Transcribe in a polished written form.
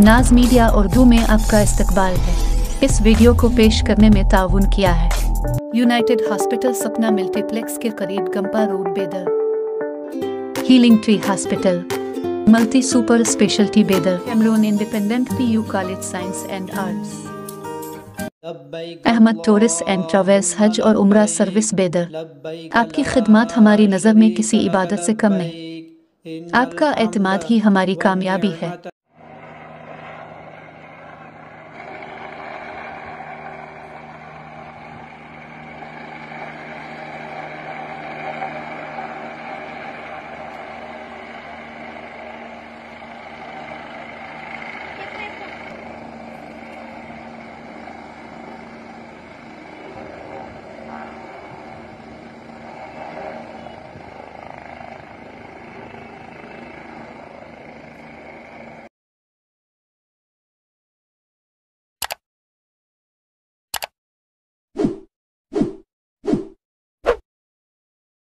नाज मीडिया उर्दू में आपका इस्तकबाल है। इस वीडियो को पेश करने में ताउन किया है यूनाइटेड हॉस्पिटल सपना मल्टीप्लेक्स के करीब Gampa road Bidar, healing tree hospital, multi super speciality Bidar, Cameroon independent PU college science and arts, Ahmed tourist and travels हज और उम्रा सर्विस बेदर। आपकी खिदमत हमारी नज़र में किसी इबादत से कम नहीं। आपका एतमाद ही हमारी कामयाबी है।